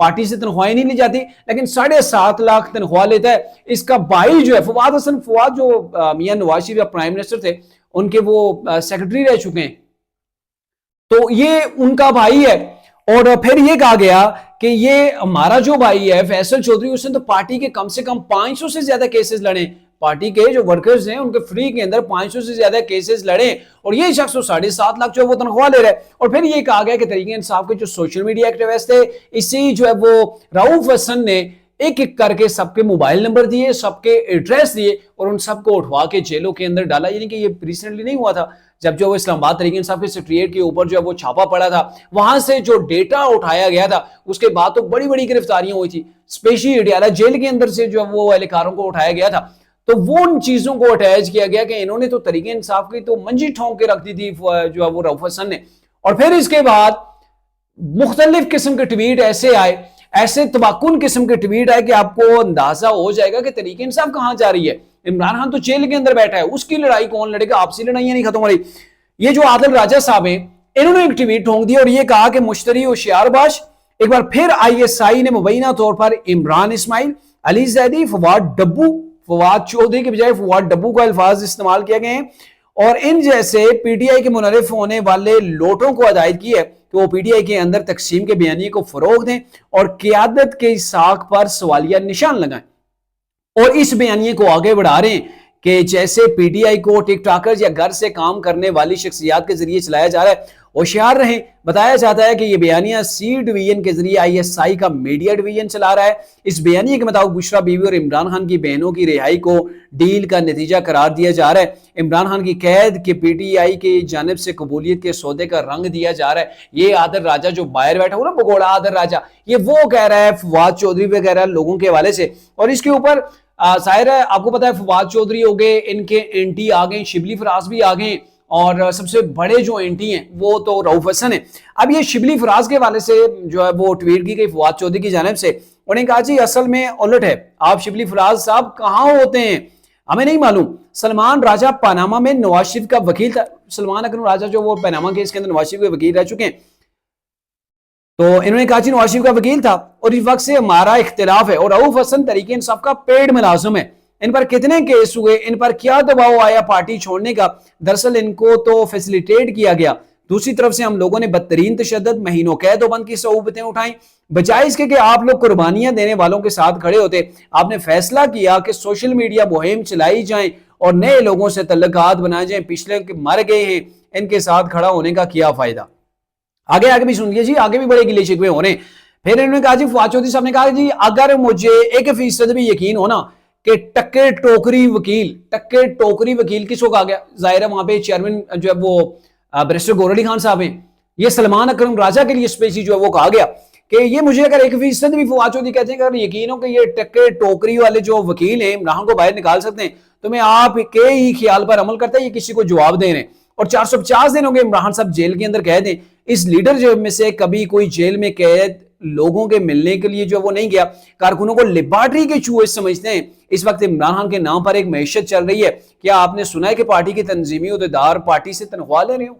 Party سے تنخواہیں نہیں لی جاتی، لیکن 7.5 لاکھ تنخواہ لیتا ہے۔ اس کا بھائی جو ہے فواد حسن، فواد جو میاں نواز شریف یا پرائم منسٹر تھے ان کے وہ سیکرٹری رہ چکے ہیں، تو یہ ان کا بھائی ہے۔ اور پھر یہ کہا گیا کہ یہ ہمارا جو بھائی ہے فیصل چودھری، اس نے تو پارٹی کے کم سے کم 500 سے زیادہ کیسز لڑے، پارٹی کے جو ورکرز ہیں ان کے فری کے اندر 500 سے زیادہ کیسز لڑے، اور یہ شخص 7.5 لاکھ جو ہے وہ تنخواہ لے رہا ہے۔ اور پھر یہ کہا گیا کہ تحریک انصاف کے جو سوشل میڈیا ایکٹیوسٹ تھے، اسی جو ہے وہ رؤف حسن نے ایک ایک کر کے سب کے موبائل نمبر دیے، سب کے ایڈریس دیے، اور ان سب کو اٹھوا کے جیلوں کے اندر ڈالا۔ یعنی کہ یہ ریسنٹلی نہیں ہوا تھا، جب جو اسلام آباد تحریک انصاف کے سیکریٹریٹ کے اوپر جو ہے وہ چھاپا پڑا تھا، وہاں سے جو ڈیٹا اٹھایا گیا تھا، اس کے بعد تو بڑی بڑی گرفتاریاں ہوئی تھی، اسپیشلی اڈیالہ جیل کے اندر سے جو ہے وہ اہلکاروں کو اٹھایا گیا تھا۔ تو وہ ان چیزوں کو اٹیچ کیا گیا کہ انہوں نے تو تحریک انصاف کی تو منجی ٹھونک کے رکھ دی تھی جو ہے وہ رؤف حسن نے۔ اور پھر اس کے بعد مختلف قسم کے ٹویٹ ایسے آئے، ایسے تباکن قسم کے ٹویٹ آئے کہ آپ کو اندازہ ہو جائے گا کہ تحریک انصاف کہاں جا رہی ہے۔ عمران خان تو جیل کے اندر بیٹھا ہے، اس کی لڑائی کون لڑے گا؟ آپسی لڑائیاں نہیں ختم ہو رہی۔ یہ جو عادل راجہ صاحب ہیں، انہوں نے ایک ٹویٹ ٹھونک دیا اور یہ کہا کہ مشتری ہوشیار باش۔ ایک بار پھر ISI نے مبینہ طور پر عمران اسماعیل، علی زیدی، فواد ڈبو، فواد چودھری کے بجائے فواد ڈبو کا الفاظ استعمال کیا گئے ہیں، اور ان جیسے PTI کے منحرف ہونے والے لوٹوں کو ہدایت کی ہے کہ وہ PTI کے اندر تقسیم کے بیانیے کو فروغ دیں اور قیادت کے ساکھ پر سوالیہ نشان لگائیں، اور اس بیانیے کو آگے بڑھا رہے ہیں کہ جیسے PTI کو ٹک ٹاکرز یا گھر سے کام کرنے والی شخصیات کے ذریعے چلایا جا رہا ہے۔ ہوشیار رہیں، بتایا جاتا ہے کہ یہ بیانیہ C ڈویژن کے ذریعے ISI کا میڈیا ڈویژن چلا رہا ہے۔ اس بیانیے کے مطابق بشرا بیوی اور عمران خان کی بہنوں کی رہائی کو ڈیل کا نتیجہ قرار دیا جا رہا ہے۔ عمران خان کی قید کے PTI کی جانب سے قبولیت کے سودے کا رنگ دیا جا رہا ہے۔ یہ عادل راجہ جو باہر بیٹھا ہوا نا، بگوڑا عادل راجہ، یہ وہ کہہ رہا ہے فواد چودھری وغیرہ لوگوں کے حوالے سے۔ اور اس کے اوپر ظاہر ہے آپ کو پتا ہے فواد چودھری ہو گئے، ان کے اینٹی آ گئے، شبلی فراز بھی آ گئے، اور سب سے بڑے جو اینٹی ہیں وہ تو رؤف حسن ہیں۔ اب یہ شبلی فراز کے حوالے سے جو ہے وہ ٹویٹ کی گئی فواد چودھری کی جانب سے، انہوں نے کہا جی اصل میں الٹ ہے، آپ شبلی فراز صاحب کہاں ہوتے ہیں ہمیں نہیں معلوم۔ سلمان راجہ پاناما میں نواز شریف کا وکیل تھا، سلمان اکرم راجہ جو وہ پاناما کیس کے اندر نواز شریف کے وکیل رہ چکے ہیں، تو انہوں نے کہا جی نواز شریف کا وکیل تھا اور اس وقت سے ہمارا اختلاف ہے، اور رؤف حسن تحریک انصاف کا پیڈ ملازم ہے۔ ان پر کتنے کیس ہوئے، ان پر کیا دباؤ آیا پارٹی چھوڑنے کا؟ دراصل ان کو تو فیسیلیٹیٹ کیا گیا، دوسری طرف سے ہم لوگوں نے بدترین تشدد، مہینوں قید و بند کی صعوبتیں اٹھائیں، بجائے اس کے کہ آپ لوگ قربانیاں دینے والوں کے ساتھ کھڑے ہوتے، آپ نے فیصلہ کیا کہ سوشل میڈیا مہم چلائی جائیں اور نئے لوگوں سے تعلقات بنائے جائیں، پچھلے مر گئے ہیں، ان کے ساتھ کھڑا ہونے کا کیا فائدہ؟ آگے بھی سن لیے جی، آگے بھی بڑے گلے شکوے ہو رہے ہیں۔ پھر انہوں نے کہا جی فواد چودھری صاحب نے کہا جی اگر مجھے 1% بھی یقین ہونا کہ ٹکے ٹوکری وکیل کس کو کہا گیا؟ ظاہر ہے وہاں پہ چیئرمین جو ہے وہ بیرسٹر گور علی خان صاحب ہیں، یہ سلمان اکرم راجہ کے لیے اسپیشلی جو ہے وہ کہا گیا کہ یہ مجھے اگر 1% بھی فواد چودھری کہتے ہیں کہ اگر یقین ہو کہ یہ ٹکے ٹوکری والے جو وکیل ہیں عمران کو باہر نکال سکتے ہیں، تو میں آپ کے ہی خیال پر عمل کرتا ہے، یہ کسی کو جواب دے رہے ہیں۔ اور 450 دن ہو گئے عمران صاحب جیل کے اندر قید ہیں، اس لیڈر جو میں سے کبھی کوئی جیل میں قید لوگوں کے ملنے کے لیے جو وہ نہیں گیا، کارکنوں کو لیبارٹری کے چوہے سمجھتے ہیں۔ اس وقت عمران خان کے نام پر ایک معیشت چل رہی ہے، کیا آپ نے سنا ہے کہ پارٹی کے تنظیمی عہدیدار پارٹی سے تنخواہ لے رہے ہو؟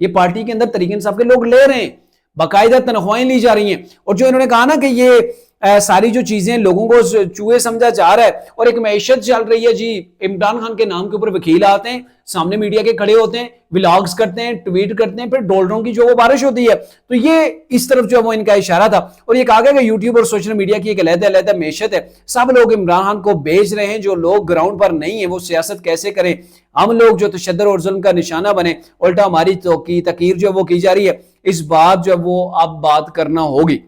یہ پارٹی کے اندر تحریک انصاف کے لوگ لے رہے ہیں، باقاعدہ تنخواہیں لی جا رہی ہیں۔ اور جو انہوں نے کہا نا کہ یہ ساری جو چیزیں لوگوں کو چوہے سمجھا جا رہا ہے اور ایک معیشت چل رہی ہے، جی عمران خان کے نام کے اوپر وکیل آتے ہیں، سامنے میڈیا کے کھڑے ہوتے ہیں، ولاگز کرتے ہیں، ٹویٹ کرتے ہیں، پھر ڈالروں کی جو وہ بارش ہوتی ہے، تو یہ اس طرف جو ہے وہ ان کا اشارہ تھا۔ اور یہ کہا گیا کہ یوٹیوب اور سوشل میڈیا کی ایک علیحدہ معیشت ہے، سب لوگ عمران خان کو بیچ رہے ہیں، جو لوگ گراؤنڈ پر نہیں ہیں وہ سیاست کیسے کریں، ہم لوگ جو تشدد اور ظلم کا نشانہ بنے، الٹا ہماری تقریر جو وہ کی جا رہی ہے، اس بات جو وہ اب بات کرنا ہوگی۔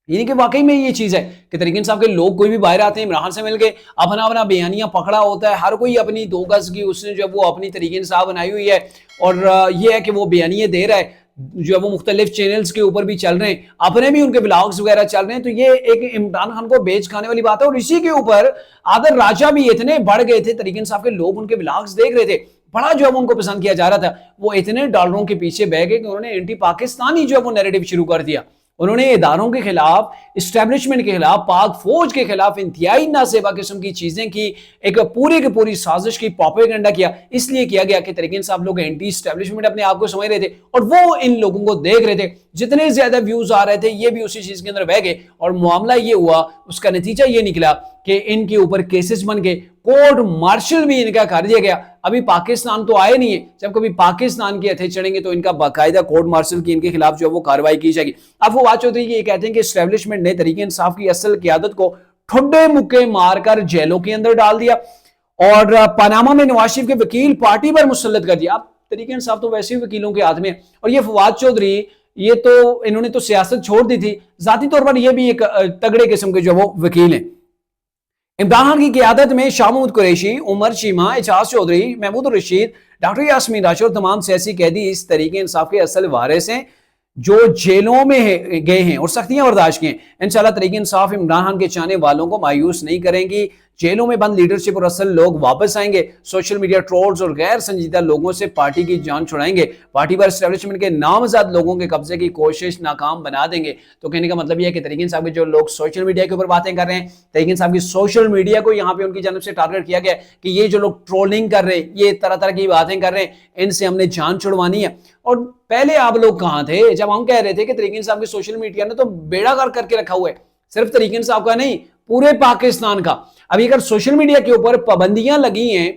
یعنی کہ واقعی میں یہ چیز ہے کہ تحریک انصاف کے لوگ کوئی بھی باہر آتے ہیں، عمران خان سے مل کے اپنا بیانیہ پکڑا ہوتا ہے، ہر کوئی اپنی 2 گز کی اس نے جو وہ اپنی تحریک انصاف بنائی ہوئی ہے، اور یہ ہے کہ وہ بیانیے دے رہا ہے، جو ہے وہ مختلف چینلز کے اوپر بھی چل رہے ہیں، اپنے بھی ان کے ولاگز وغیرہ چل رہے ہیں، تو یہ ایک عمران خان کو بیچ کھانے والی بات ہے۔ اور اسی کے اوپر عادل راجہ بھی اتنے بڑھ گئے تھے، تحریک انصاف کے لوگ ان کے ولاگز دیکھ رہے تھے، بڑا جو ہے ان کو پسند کیا جا رہا تھا، وہ اتنے ڈالروں کے پیچھے بہ گئے کہ انہوں نے اینٹی پاکستانی جو ہے وہ نیریٹو شروع کر دیا، انہوں نے اداروں کے خلاف، اسٹیبلشمنٹ کے خلاف، پاک فوج کے خلاف انتہائی نازیبا قسم کی چیزیں کی، ایک پوری کی پوری سازش کی، پروپیگنڈا کیا۔ اس لیے کیا گیا کہ طریق انصاف لوگ اینٹی اسٹیبلشمنٹ اپنے آپ کو سمجھ رہے تھے اور وہ ان لوگوں کو دیکھ رہے تھے، جتنے زیادہ ویوز آ رہے تھے یہ بھی اسی چیز کے اندر بہ گئے، اور معاملہ یہ ہوا، اس کا نتیجہ یہ نکلا کہ ان کے اوپر کیسز بن گئے، کورٹ مارشل بھی ان کا کر دیا گیا۔ ابھی پاکستان تو آئے نہیں ہے، جب کبھی پاکستان کے ہتھے چڑھیں گے تو ان کا باقاعدہ کورٹ مارشل کی ان کے خلاف جو ہے وہ کارروائی کی جائے گی۔ اب فواد چودھری یہ کہتے ہیں کہ اسٹیبلشمنٹ نے تحریک انصاف کی اصل قیادت کو ٹھڈے مکے مار کر جیلوں کے اندر ڈال دیا اور پاناما میں نواز شریف کے وکیل پارٹی پر مسلط کر دیا۔ اب تحریک انصاف تو ویسے ہی وکیلوں کے ہاتھ میں، اور یہ فواد چودھری یہ تو انہوں نے تو سیاست چھوڑ دی تھی، ذاتی طور پر یہ بھی ایک تگڑے قسم کے جو وہ وکیل ہیں۔ عمران خان کی قیادت میں شاہ محمود قریشی، عمر چیمہ، اعجاز چودھری، محمود الرشید، ڈاکٹر یاسمین راشد اور تمام سیاسی قیدی اس تحریک انصاف کے اصل وارث ہیں جو جیلوں میں گئے ہیں اور سختیاں برداشت کی ہیں۔ انشاءاللہ تحریک انصاف عمران خان کے چاہنے والوں کو مایوس نہیں کریں گی، جیلوں میں بند لیڈرشپ اور اصل لوگ واپس آئیں گے، سوشل میڈیا ٹرولز اور غیر سنجیدہ لوگوں سے پارٹی کی جان چھڑائیں گے، پارٹی پر اسٹیبلشمنٹ کے نامزد لوگوں کے قبضے کی کوشش ناکام بنا دیں گے۔ تو کہنے کا مطلب یہ ہے کہ تحریک انصاف کے جو لوگ سوشل میڈیا کے اوپر باتیں کر رہے ہیں، تحریک انصاف کی سوشل میڈیا کو یہاں پہ ان کی جانب سے ٹارگٹ کیا گیا کہ یہ جو لوگ ٹرولنگ کر رہے ہیں، یہ طرح طرح کی باتیں کر رہے ہیں، ان سے ہم نے جان چھڑوانی ہے۔ اور پہلے آپ لوگ کہاں تھے جب ہم کہہ رہے تھے کہ تحریک انصاف کی سوشل میڈیا نے تو بیڑا غرق کر کے رکھا ہوا ہے، صرف تحریک انصاف کا نہیں، پورے پاکستان کا۔ ابھی اگر سوشل میڈیا کے اوپر پابندیاں لگی ہیں،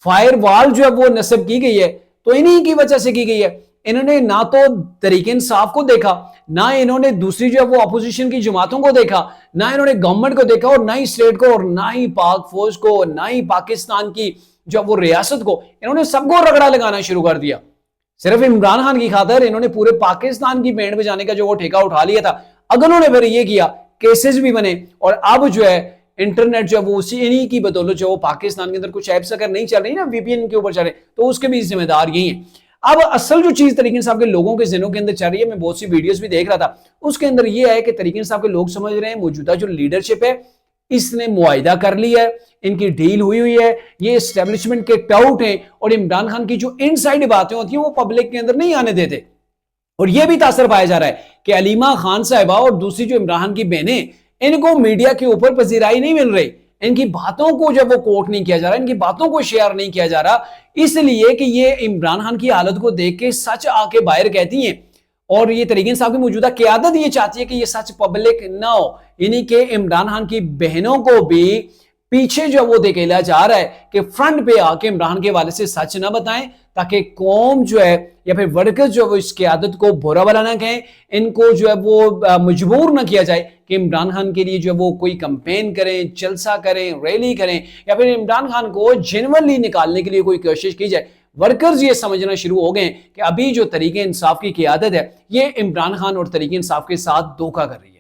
فائر وال جو ہے وہ نصب کی گئی ہے، تو انہی کی وجہ سے کی گئی ہے۔ انہوں نے نہ تو تحریک انصاف کو دیکھا، نہ انہوں نے دوسری جو ہے وہ اپوزیشن کی جماعتوں کو دیکھا، نہ انہوں نے گورنمنٹ کو دیکھا، اور نہ ہی اسٹیٹ کو، اور نہ ہی پاک فوج کو، نہ ہی پاکستان کی جو وہ ریاست کو۔ انہوں نے سب کو رگڑا لگانا شروع کر دیا، صرف عمران خان کی خاطر انہوں نے پورے پاکستان کی بینڈ بجانے کا جو وہ ٹھیکہ اٹھا لیا تھا۔ اگر انہوں نے پھر یہ کیا، کیسز بھی بنے، اور اب جو ہے انٹرنیٹ جو ہے وہ اسی انہی کی بدولت جو وہ پاکستان کے اندر کچھ ایپس اگر نہیں چل رہی نا، وی پی این کے اوپر چل رہے، تو اس کے بھی ذمہ دار یہی ہیں۔ اب اصل جو چیز تحریک انصاف کے لوگوں کے ذہنوں کے اندر چل رہی ہے، میں بہت سی ویڈیوز بھی دیکھ رہا تھا، اس کے اندر یہ ہے کہ تحریک انصاف کے لوگ سمجھ رہے ہیں موجودہ جو لیڈرشپ ہے اس نے معاہدہ کر لیا ہے، ان کی ڈیل ہوئی ہے، یہ اسٹیبلشمنٹ کے ٹاؤٹ ہیں، اور عمران خان کی جو ان سائڈ باتیں ہوتی ہیں وہ پبلک کے اندر نہیں آنے دیتے۔ اور یہ بھی تاثر پایا جا رہا ہے کہ علیمہ خان صاحبہ اور دوسری جو عمران خان کی بہنیں، ان کو میڈیا کے اوپر پذیرائی نہیں مل رہی، ان کی باتوں کو جب وہ کوٹ نہیں کیا جا رہا، ان کی باتوں کو شیئر نہیں کیا جا رہا، اس لیے کہ یہ عمران خان کی حالت کو دیکھ کے سچ آ کے باہر کہتی ہیں، اور یہ تحریک انصاف کی موجودہ قیادت یہ چاہتی ہے کہ یہ سچ پبلک نہ ہو، یعنی کہ عمران خان کی بہنوں کو بھی پیچھے جو وہ دھکیلا جا رہا ہے کہ فرنٹ پہ آ کے عمران کے والے سے سچ نہ بتائیں، تاکہ قوم جو ہے یا پھر ورکر جو وہ اس قیادت کو برا بلا نہ کہیں، ان کو جو ہے وہ مجبور نہ کیا جائے کہ عمران خان کے لیے جو وہ کوئی کمپین کریں، جلسہ کریں، ریلی کریں، یا پھر عمران خان کو جنورلی نکالنے کے لیے کوئی کوشش کی جائے۔ ورکرز یہ سمجھنا شروع ہو گئے کہ ابھی جو تحریک انصاف کی قیادت ہے یہ عمران خان اور تحریک انصاف کے ساتھ دھوکہ کر رہی ہے۔